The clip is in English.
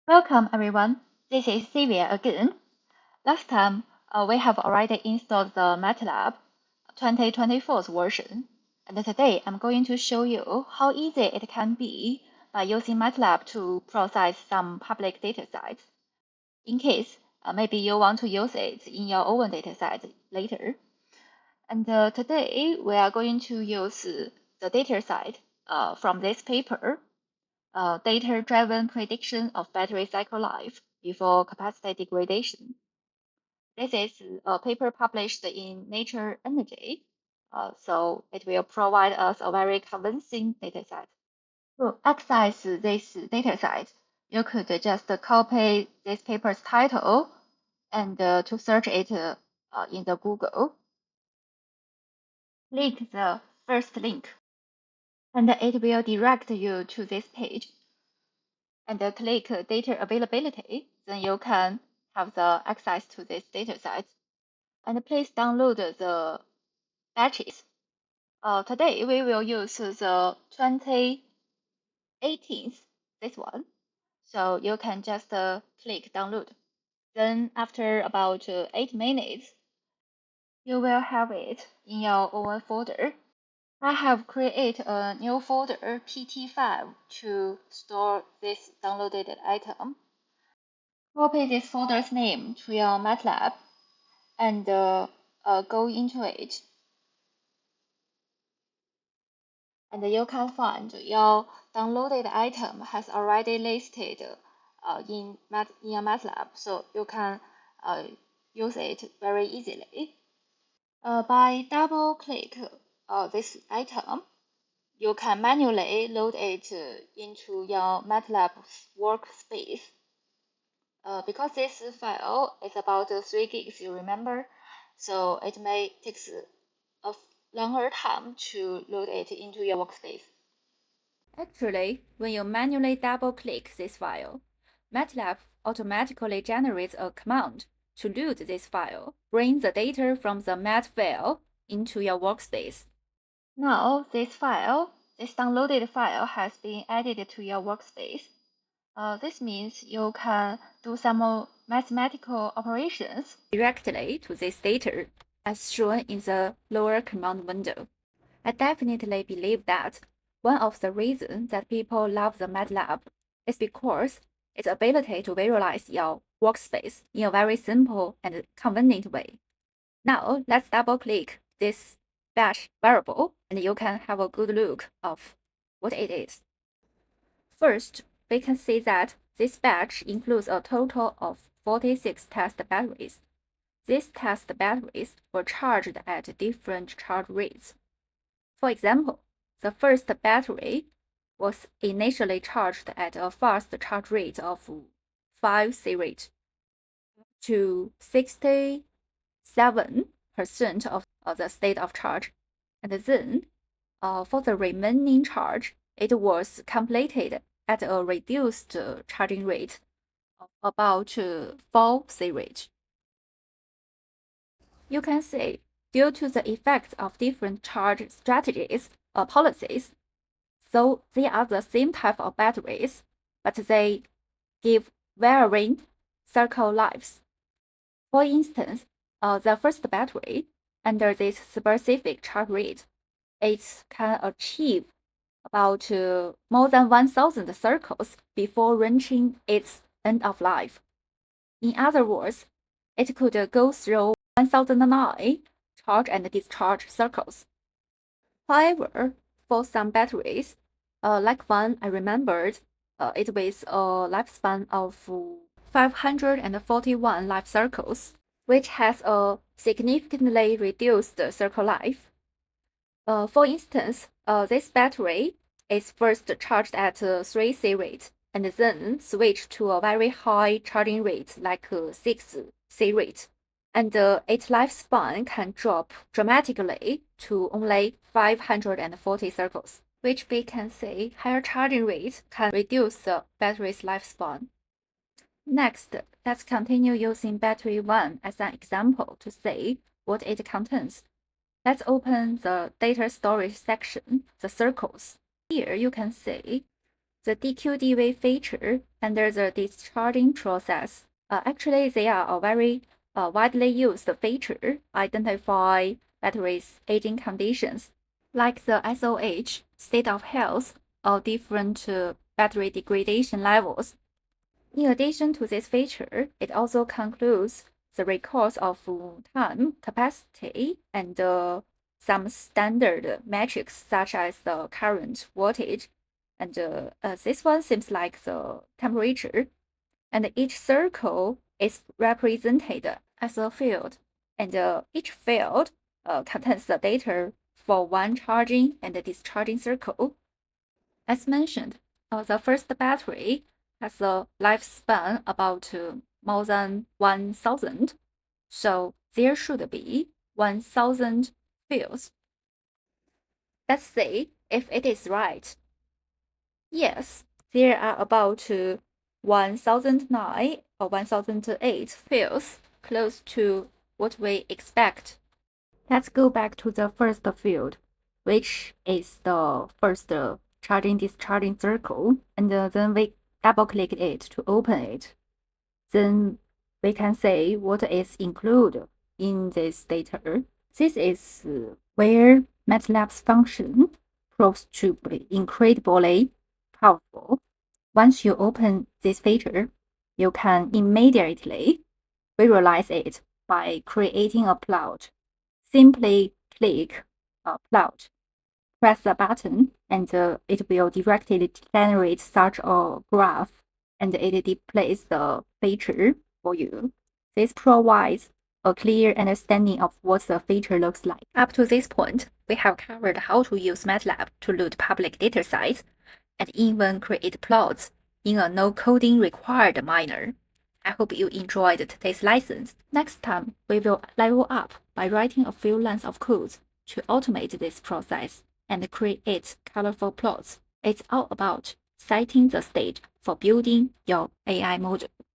Welcome everyone, this is Sylvia again. Last time, we have already installed the MATLAB 2024 version, and today I'm going to show you how easy it can be by using MATLAB to process some public datasets, in case maybe you want to use it in your own dataset later. And today we are going to use the dataset from this paper, Data-Driven Prediction of Battery Cycle Life before Capacity Degradation. This is a paper published in Nature Energy, so it will provide us a very convincing dataset. To access this dataset, you could just copy this paper's title and to search it in the Google. Click the first link, and it will direct you to this page. And click data availability, then you can have the access to this dataset. And please download the batches. Today we will use the 2018, this one. So you can just click download. Then after about 8 minutes, you will have it in your own folder. I have created a new folder PT5 to store this downloaded item. Copy this folder's name to your MATLAB and go into it. And you can find your downloaded item has already listed in your MATLAB, so you can use it very easily. By double-click this item, you can manually load it into your MATLAB workspace. Because this file is about 3 gigs, you remember, so it may take a longer time to load it into your workspace. Actually, when you manually double-click this file, MATLAB automatically generates a command to load this file, bring the data from the mat file into your workspace. Now, this downloaded file has been added to your workspace. This means you can do some mathematical operations directly to this data, as shown in the lower command window. I definitely believe that one of the reasons that people love the MATLAB is because its ability to visualize your workspace in a very simple and convenient way. Now, let's double-click this batch variable, and you can have a good look of what it is. First, we can see that this batch includes a total of 46 test batteries. These test batteries were charged at different charge rates. For example, the first battery was initially charged at a fast charge rate of 5 C-rate to 67% of the state of charge, and then for the remaining charge, it was completed at a reduced charging rate of about 4 C-rate. You can see, due to the effects of different charge strategies or policies, so they are the same type of batteries, but they give varying cycle lives. For instance, the first battery, under this specific charge rate, it can achieve about more than 1,000 circles before reaching its end of life. In other words, it could go through 1009 charge and discharge circles. However, for some batteries, like one I remembered, it with a lifespan of 541 life circles, which has a significantly reduced circle life. For instance, this battery is first charged at 3 C-rate and then switched to a very high charging rate like 6 C-rate. And its lifespan can drop dramatically to only 540 circles, which we can say higher charging rates can reduce the battery's lifespan. Next, let's continue using battery 1 as an example to see what it contains. Let's open the data storage section, the circles. Here you can see the DQDV feature under the discharging process. Actually, they are a very widely used feature identify batteries' aging conditions, like the SOH, state of health, or different battery degradation levels. In addition to this feature, it also concludes the records of time, capacity, and some standard metrics such as the current voltage. And this one seems like the temperature. And each circle is represented as a field. And each field contains the data for one charging and discharging circle. As mentioned, the first battery has a lifespan about more than 1,000, so there should be 1,000 fields. Let's see if it is right. Yes, there are about 1,009 or 1,008 fields, close to what we expect. Let's go back to the first field, which is the first charging discharging circle, and then we double click it to open it. Then we can say what is included in this data. This is where MATLAB's function proves to be incredibly powerful. Once you open this feature, you can immediately visualize it by creating a plot. Simply click plot, press the button, and it will directly generate such a graph, and it displays the feature for you. This provides a clear understanding of what the feature looks like. Up to this point, we have covered how to use MATLAB to load public datasets and even create plots in a no coding required manner. I hope you enjoyed today's lessons. Next time, we will level up by writing a few lines of code to automate this process and create colorful plots. It's all about setting the stage for building your AI model.